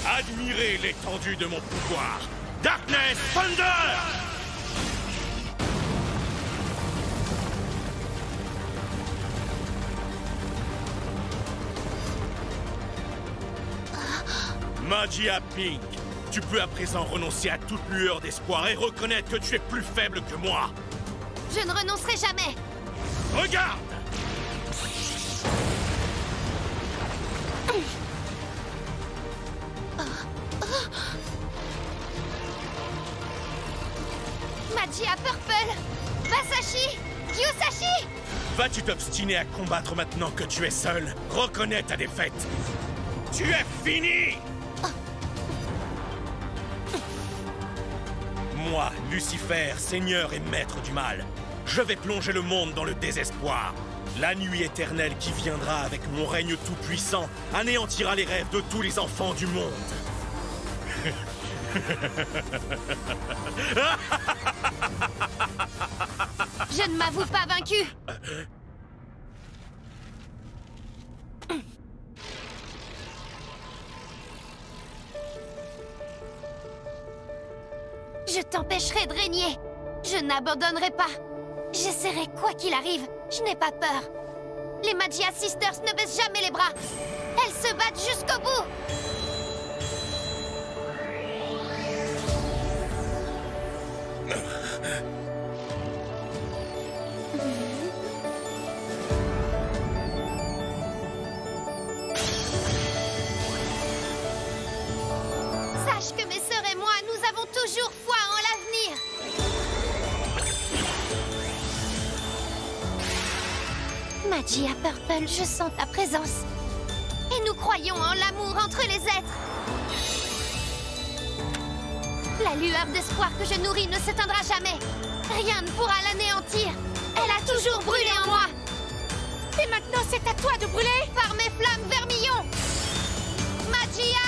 Admirez l'étendue de mon pouvoir. Darkness Thunder! Magia Pink, tu peux à présent renoncer à toute lueur d'espoir et reconnaître que tu es plus faible que moi. Je ne renoncerai jamais. Regarde! Magia Purple, Vasashi, Gyusashi. Vas-tu t'obstiner à combattre maintenant que tu es seul? Reconnais ta défaite. Tu es fini! Moi, Lucifer, seigneur et maître du mal, je vais plonger le monde dans le désespoir. La nuit éternelle qui viendra avec mon règne tout-puissant anéantira les rêves de tous les enfants du monde. Je ne m'avoue pas vaincu. Je t'empêcherai de régner. Je n'abandonnerai pas. J'essaierai quoi qu'il arrive. Je n'ai pas peur. Les Magia Sisters ne baissent jamais les bras. Elles se battent jusqu'au bout. Sache que mes sœurs et moi, nous avons toujours foi en l'avenir. Magia Purple, je sens ta présence. Et nous croyons en l'amour entre les êtres. La lueur d'espoir que je nourris ne s'éteindra jamais. Rien ne pourra l'anéantir. Elle a toujours brûlé en moi. Et maintenant, c'est à toi de brûler par mes flammes vermillon. Magia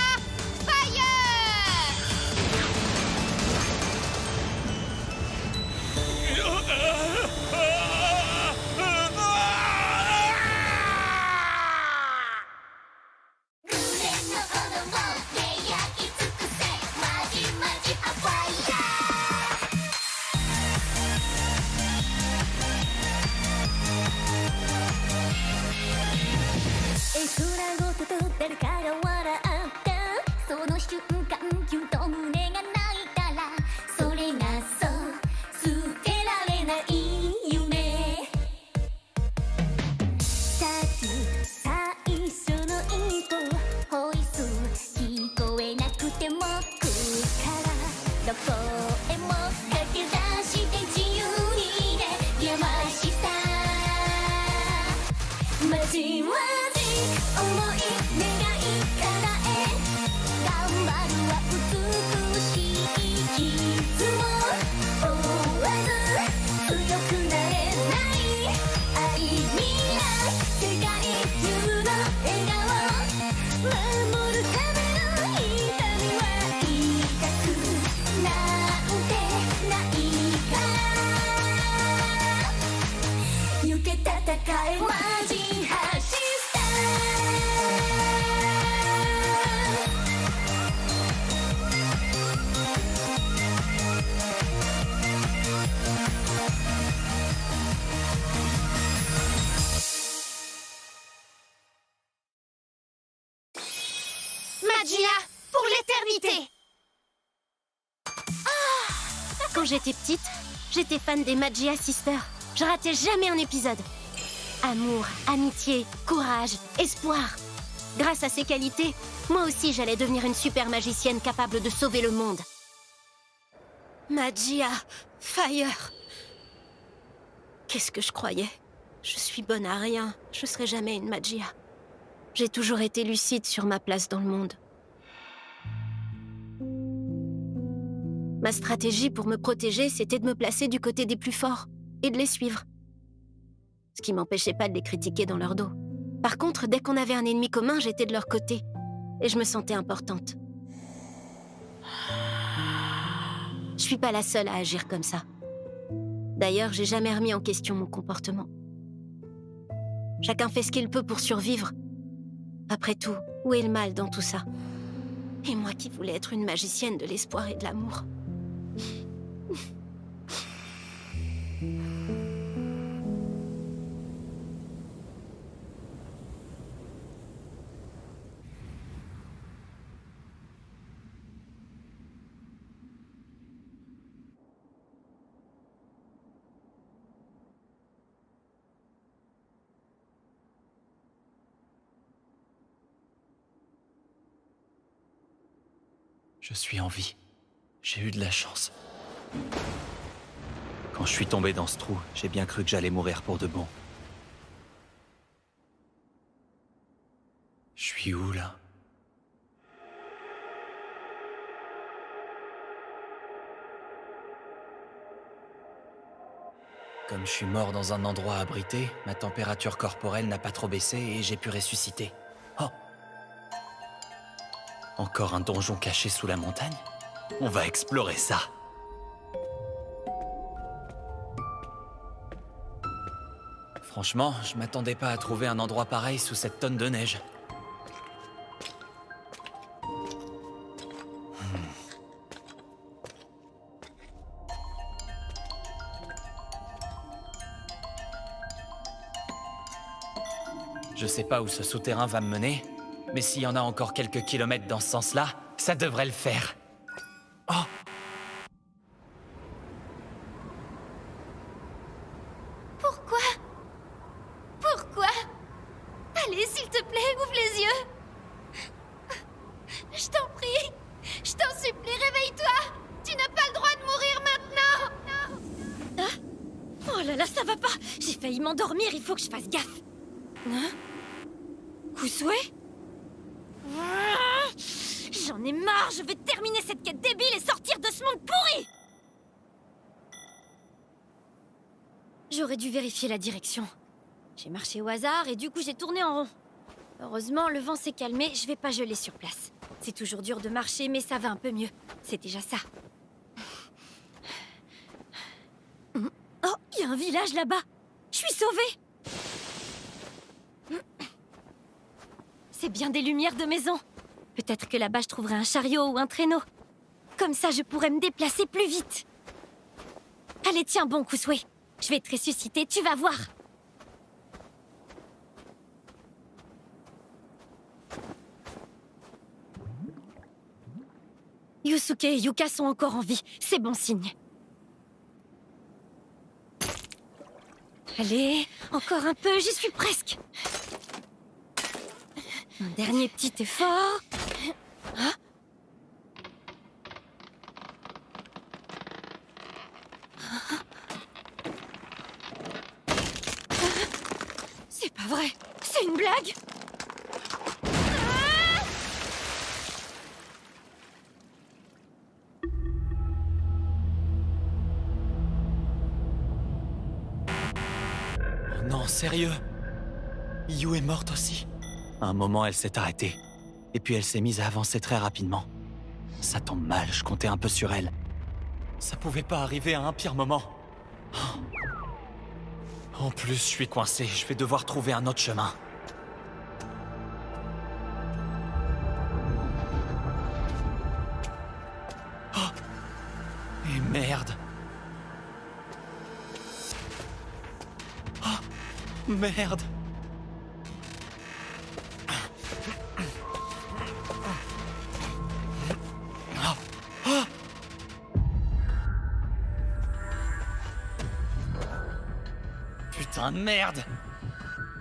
Fire! Magia pour l'éternité. Quand j'étais petite, j'étais fan des Magia Sisters. Je ratais jamais un épisode. Amour, amitié, courage, espoir. Grâce à ces qualités, moi aussi j'allais devenir une super magicienne capable de sauver le monde. Magia Fire. Qu'est-ce que je croyais? Je suis bonne à rien. Je serai jamais une Magia. J'ai toujours été lucide sur ma place dans le monde. Ma stratégie pour me protéger, c'était de me placer du côté des plus forts et de les suivre. Ce qui m'empêchait pas de les critiquer dans leur dos. Par contre, dès qu'on avait un ennemi commun, j'étais de leur côté. Et je me sentais importante. Je suis pas la seule à agir comme ça. D'ailleurs, j'ai jamais remis en question mon comportement. Chacun fait ce qu'il peut pour survivre. Après tout, où est le mal dans tout ça? Et moi qui voulais être une magicienne de l'espoir et de l'amour. Je suis en vie. J'ai eu de la chance. Quand je suis tombé dans ce trou, j'ai bien cru que j'allais mourir pour de bon. Je suis où, là? Comme je suis mort dans un endroit abrité, ma température corporelle n'a pas trop baissé et j'ai pu ressusciter. Oh! Encore un donjon caché sous la montagne? On va explorer ça. Franchement, je m'attendais pas à trouver un endroit pareil sous cette tonne de neige. Je sais pas où ce souterrain va me mener, mais s'il y en a encore quelques kilomètres dans ce sens-là, ça devrait le faire. Oh! Pourquoi? Pourquoi? Allez, s'il te plaît, ouvre les yeux. Je t'en prie. Je t'en supplie, réveille-toi. Tu n'as pas le droit de mourir maintenant. Ah! Oh là là, ça va pas! J'ai failli m'endormir, il faut que je fasse gaffe. Hein? Kusue? J'en ai marre, je veux terminer cette quête débile et sortir de ce monde pourri! J'aurais dû vérifier la direction. J'ai marché au hasard et du coup j'ai tourné en rond. Heureusement, le vent s'est calmé, je vais pas geler sur place. C'est toujours dur de marcher, mais ça va un peu mieux. C'est déjà ça. Oh, il y a un village là-bas! Je suis sauvée! C'est bien des lumières de maison. Peut-être que là-bas je trouverai un chariot ou un traîneau. Comme ça, je pourrais me déplacer plus vite. Allez, tiens bon, Kusue. Je vais te ressusciter, tu vas voir. Yusuke et Yuka sont encore en vie. C'est bon signe. Allez, encore un peu, j'y suis presque. Un dernier petit effort. Ah. C'est pas vrai. C'est une blague. Non, sérieux? Yu est morte aussi. À un moment, elle s'est arrêtée. Et puis elle s'est mise à avancer très rapidement. Ça tombe mal, je comptais un peu sur elle. Ça pouvait pas arriver à un pire moment. Oh. En plus, je suis coincé, je vais devoir trouver un autre chemin. Oh. Et merde. Oh. Merde. Putain de merde!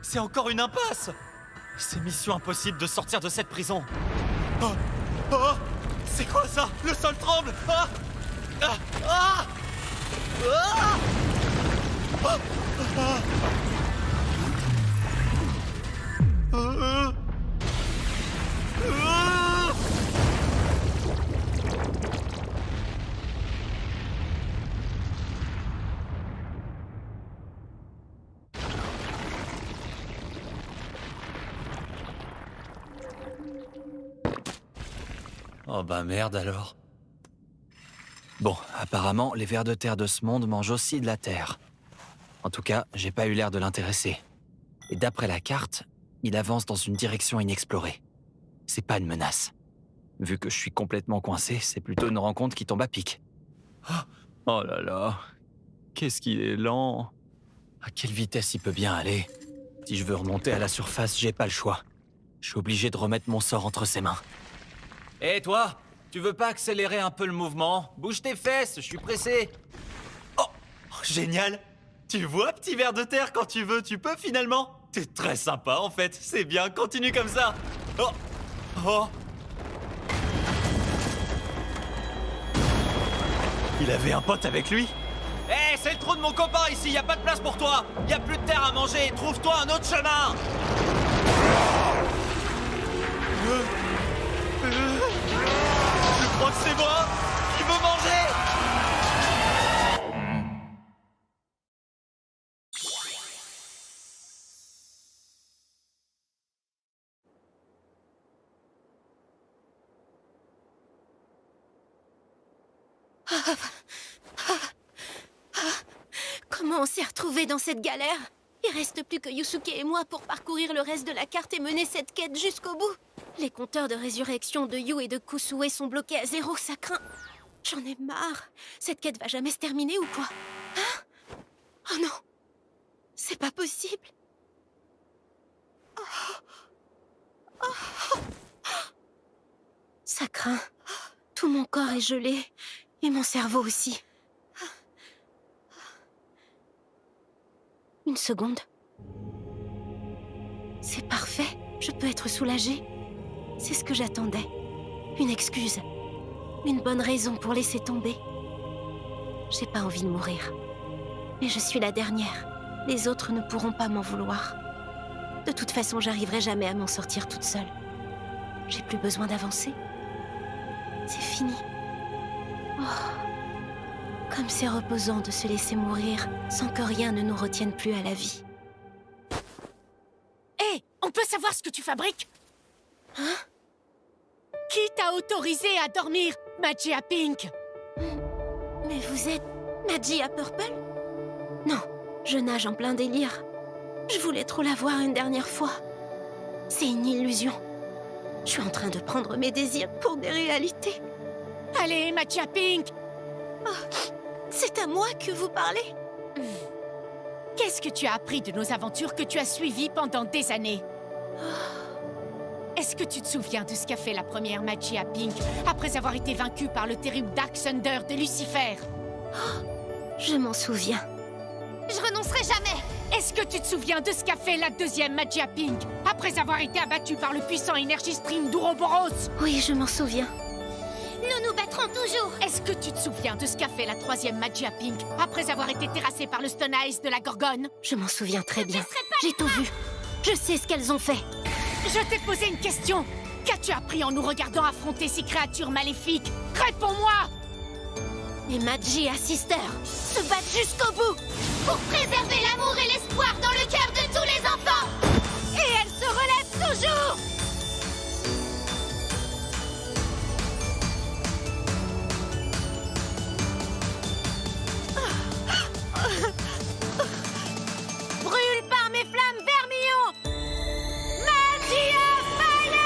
C'est encore une impasse! C'est mission impossible de sortir de cette prison! Oh! Oh! C'est quoi ça? Le sol tremble! Ah! Ah! Ah! Ah! Ah! Ah! Oh bah merde alors. Bon, apparemment, les vers de terre de ce monde mangent aussi de la terre. En tout cas, j'ai pas eu l'air de l'intéresser. Et d'après la carte, Il avance dans une direction inexplorée. C'est pas une menace. Vu que je suis complètement coincé, c'est plutôt une rencontre qui tombe à pic. Oh là là, qu'est-ce qu'il est lent. À quelle vitesse il peut bien aller? Si je veux remonter à la surface, j'ai pas le choix. Je suis obligé de remettre mon sort entre ses mains. Hé toi, tu veux pas accélérer un peu le mouvement? Bouge tes fesses, je suis pressé. Oh, génial! Tu vois, petit ver de terre, quand tu veux, tu peux finalement. T'es très sympa en fait, c'est bien, continue comme ça. Oh, oh. Il avait un pote avec lui? Hé, c'est le trou de mon copain ici, y a pas de place pour toi. Y a plus de terre à manger, trouve-toi un autre chemin. Je crois que c'est moi qui veux manger. Comment on s'est retrouvés dans cette galère? Il reste plus que Yusuke et moi pour parcourir le reste de la carte et mener cette quête jusqu'au bout. Les compteurs de résurrection de Yu et de Kusue sont bloqués à 0, ça craint. J'en ai marre. Cette quête va jamais se terminer ou quoi? Hein? Oh non! C'est pas possible. Ça craint. Tout mon corps est gelé. Et mon cerveau aussi. Une seconde. C'est parfait. Je peux être soulagée. C'est ce que j'attendais. Une excuse. Une bonne raison pour laisser tomber. J'ai pas envie de mourir. Mais je suis la dernière. Les autres ne pourront pas m'en vouloir. De toute façon, j'arriverai jamais à m'en sortir toute seule. J'ai plus besoin d'avancer. C'est fini. Oh. Comme c'est reposant de se laisser mourir sans que rien ne nous retienne plus à la vie. Hé, on peut savoir ce que tu fabriques? Hein? Qui t'a autorisé à dormir, Magia Pink? Mais vous êtes Magia Purple? Non, je nage en plein délire. Je voulais trop la voir une dernière fois. C'est une illusion. Je suis en train de prendre mes désirs pour des réalités. Allez, Magia Pink! Oh, c'est à moi que vous parlez? Qu'est-ce que tu as appris de nos aventures que tu as suivies pendant des années? Est-ce que tu te souviens de ce qu'a fait la première Magia Pink après avoir été vaincue par le terrible Dark Thunder de Lucifer? Je m'en souviens. Je renoncerai jamais! Est-ce que tu te souviens de ce qu'a fait la deuxième Magia Pink après avoir été abattue par le puissant Energy Stream d'Ouroboros? Oui, je m'en souviens. Nous nous battrons toujours! Est-ce que tu te souviens de ce qu'a fait la troisième Magia Pink après avoir été terrassée par le Stone Ice de la Gorgone? Je m'en souviens très bien. J'ai tout vu. Je sais ce qu'elles ont fait. Je t'ai posé une question. Qu'as-tu appris en nous regardant affronter ces créatures maléfiques? Réponds-moi! Les Magia Sisters se battent jusqu'au bout Pour préserver l'amour et l'espoir dans le cœur de tous les enfants! Et elles se relèvent toujours! Brûle par mes flammes vermillons! Magia Fire!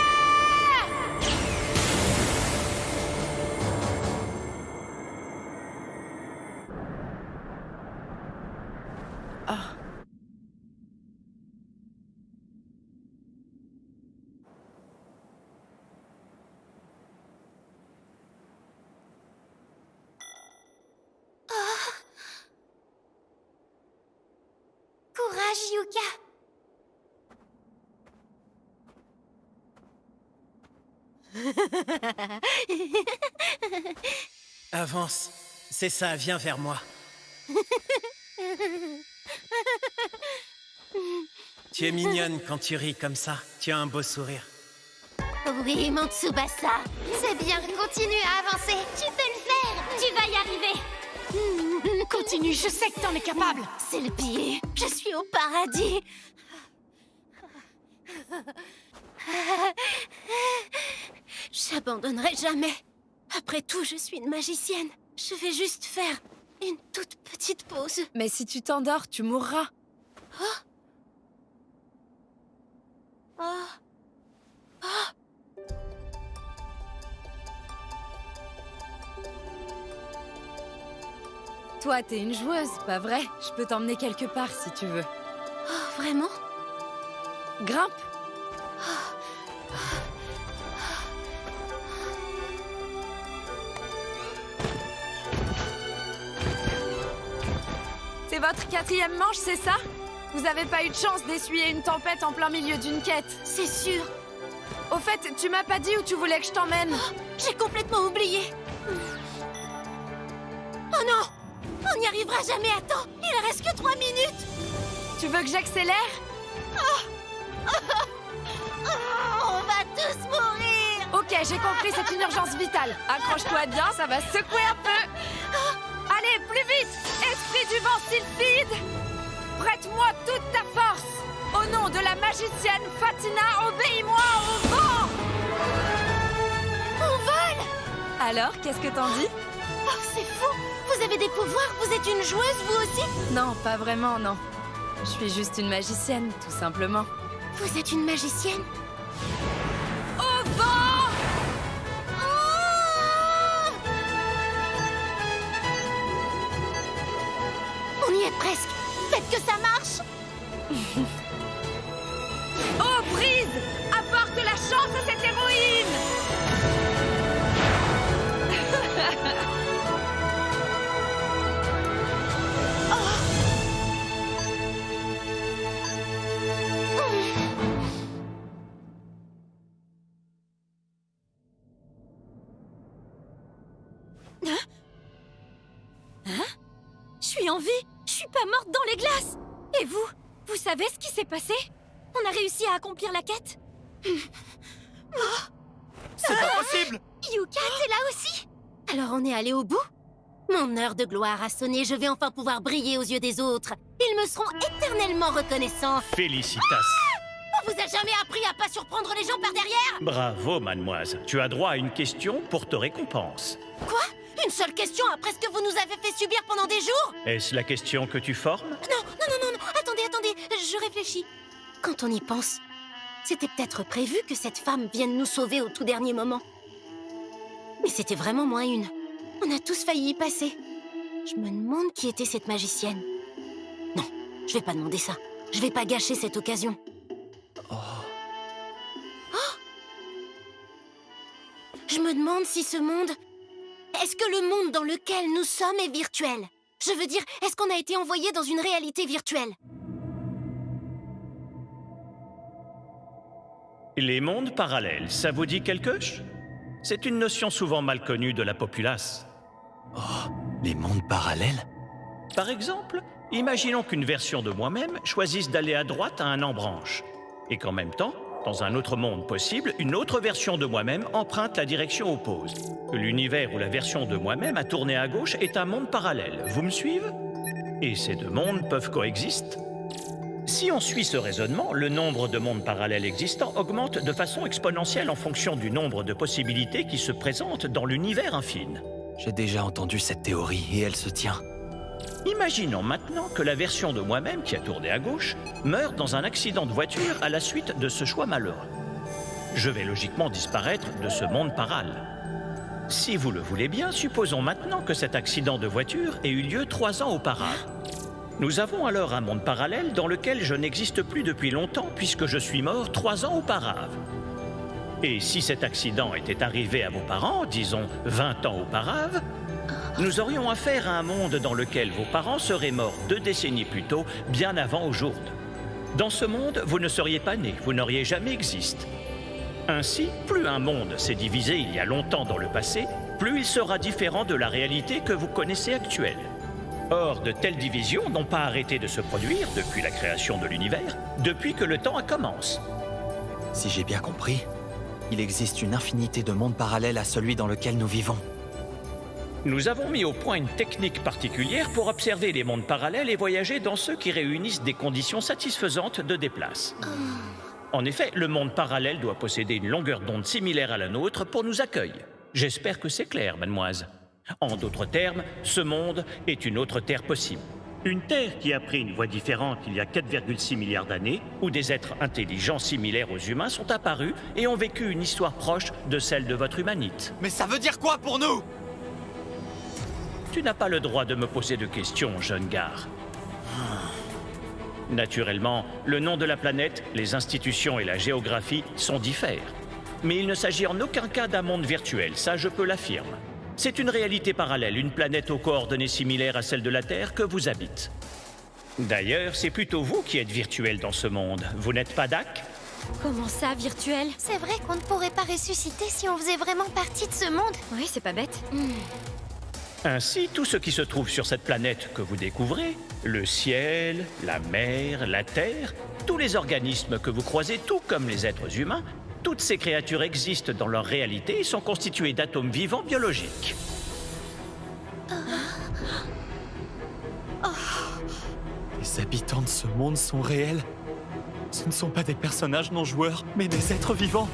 Courage, Yuka! Avance. C'est ça, viens vers moi. Tu es mignonne quand tu ris comme ça. Tu as un beau sourire. Oui, mon Tsubasa. C'est bien, continue à avancer! Tu peux le faire! Tu vas y arriver! Continue, je sais que t'en es capable! C'est le pied. Je suis au paradis. J'abandonnerai jamais. Après tout, je suis une magicienne. Je vais juste faire une toute petite pause. Mais si tu t'endors, tu mourras. toi, t'es une joueuse, pas vrai? Je peux t'emmener quelque part si tu veux. Oh, vraiment? Grimpe! C'est votre 4e manche, c'est ça? Vous avez pas eu de chance d'essuyer une tempête en plein milieu d'une quête. C'est sûr. Au fait, tu m'as pas dit où tu voulais que je t'emmène. J'ai complètement oublié. Oh non! On n'y arrivera jamais à temps. Il reste que 3 minutes. Tu veux que j'accélère? On va tous mourir. Ok, j'ai compris, c'est une urgence vitale. Accroche-toi bien, ça va secouer un peu. Allez, plus vite! Esprit du vent sylphide! Prête-moi toute ta force! Au nom de la magicienne Fatina, obéis-moi au vent! On vole. Alors, qu'est-ce que t'en dis? Oh, c'est fou. Vous avez des pouvoirs. Vous êtes une joueuse, vous aussi? Non, pas vraiment, non. Je suis juste une magicienne, tout simplement. Vous êtes une magicienne? Au vent! On y est presque. Faites que ça marche. Oh, brise! Apporte la chance à cette héroïne! Je suis en vie. Je suis pas morte dans les glaces. Et vous? Vous savez ce qui s'est passé? On a réussi à accomplir la quête? C'est pas possible! Yuka, t'es là aussi? Alors on est allé au bout? Mon heure de gloire a sonné, je vais enfin pouvoir briller aux yeux des autres. Ils me seront éternellement reconnaissants. Félicitas. On vous a jamais appris à pas surprendre les gens par derrière? Bravo, mademoiselle. Tu as droit à une question pour te récompense. Quoi? Une seule question après ce que vous nous avez fait subir pendant des jours? Est-ce la question que tu formes? Non, attendez, je réfléchis. Quand on y pense, c'était peut-être prévu que cette femme vienne nous sauver au tout dernier moment. Mais c'était vraiment moins une. On a tous failli y passer. Je me demande qui était cette magicienne. Non, je vais pas demander ça. Je vais pas gâcher cette occasion. Je me demande si ce monde... Est-ce que le monde dans lequel nous sommes est virtuel? Je veux dire, est-ce qu'on a été envoyé dans une réalité virtuelle? Les mondes parallèles, ça vous dit quelque chose? C'est une notion souvent mal connue de la populace. Oh, les mondes parallèles? Par exemple, imaginons qu'une version de moi-même choisisse d'aller à droite à un embranche, et qu'en même temps, dans un autre monde possible, une autre version de moi-même emprunte la direction oppose. Que l'univers où la version de moi-même a tourné à gauche est un monde parallèle. Vous me suivez? Et ces deux mondes peuvent coexister. Si on suit ce raisonnement, le nombre de mondes parallèles existants augmente de façon exponentielle en fonction du nombre de possibilités qui se présentent dans l'univers infini. J'ai déjà entendu cette théorie et elle se tient. Imaginons maintenant que la version de moi-même qui a tourné à gauche meurt dans un accident de voiture à la suite de ce choix malheureux. Je vais logiquement disparaître de ce monde parallèle. Si vous le voulez bien, supposons maintenant que cet accident de voiture ait eu lieu 3 ans auparavant. Nous avons alors un monde parallèle dans lequel je n'existe plus depuis longtemps puisque je suis mort 3 ans auparavant. Et si cet accident était arrivé à vos parents, disons 20 ans auparavant, nous aurions affaire à un monde dans lequel vos parents seraient morts 2 décennies plus tôt, bien avant aujourd'hui. Dans ce monde, vous ne seriez pas nés, vous n'auriez jamais existé. Ainsi, plus un monde s'est divisé il y a longtemps dans le passé, plus il sera différent de la réalité que vous connaissez actuelle. Or, de telles divisions n'ont pas arrêté de se produire depuis la création de l'univers, depuis que le temps a commencé. Si j'ai bien compris, il existe une infinité de mondes parallèles à celui dans lequel nous vivons. Nous avons mis au point une technique particulière pour observer les mondes parallèles et voyager dans ceux qui réunissent des conditions satisfaisantes de déplace. En effet, le monde parallèle doit posséder une longueur d'onde similaire à la nôtre pour nous accueillir. J'espère que c'est clair, mademoiselle. En d'autres termes, ce monde est une autre Terre possible. Une Terre qui a pris une voie différente il y a 4,6 milliards d'années, où des êtres intelligents similaires aux humains sont apparus et ont vécu une histoire proche de celle de votre humanité. Mais ça veut dire quoi pour nous? Tu n'as pas le droit de me poser de questions, jeune gars. Naturellement, le nom de la planète, les institutions et la géographie sont différents. Mais il ne s'agit en aucun cas d'un monde virtuel, ça je peux l'affirmer. C'est une réalité parallèle, une planète aux coordonnées similaires à celles de la Terre que vous habitez. D'ailleurs, c'est plutôt vous qui êtes virtuel dans ce monde. Vous n'êtes pas Dak? Comment ça, virtuel? C'est vrai qu'on ne pourrait pas ressusciter si on faisait vraiment partie de ce monde. Oui, c'est pas bête. Ainsi, tout ce qui se trouve sur cette planète que vous découvrez, le ciel, la mer, la terre, tous les organismes que vous croisez, tout comme les êtres humains, toutes ces créatures existent dans leur réalité et sont constituées d'atomes vivants biologiques. Les habitants de ce monde sont réels. Ce ne sont pas des personnages non joueurs, mais des êtres vivants.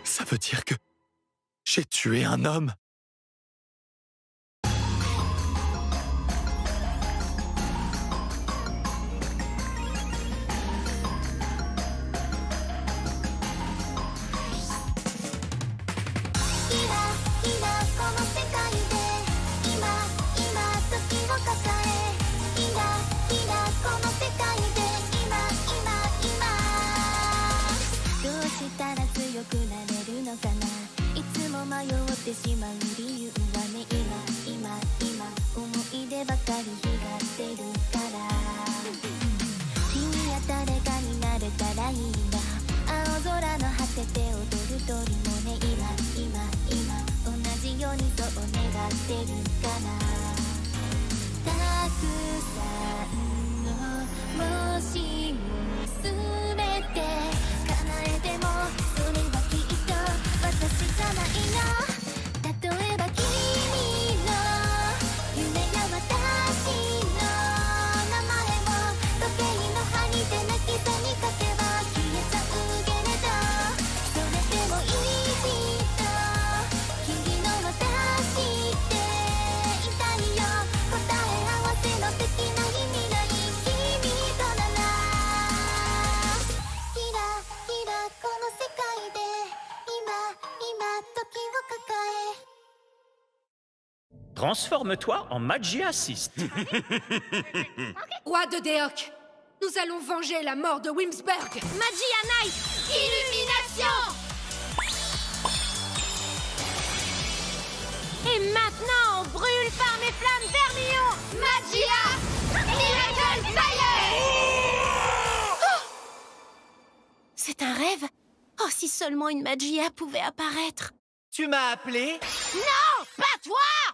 Ça veut dire que j'ai tué un homme. Transforme-toi en Magia Assist. Roi de Déoc, nous allons venger la mort de Whimsburg. Magia Knight! Illumination! Et maintenant, on brûle par mes flammes vermillons! Magia! Miracle Fire! C'est un rêve? Oh, si seulement une Magia pouvait apparaître! Tu m'as appelé? Non! Pas toi!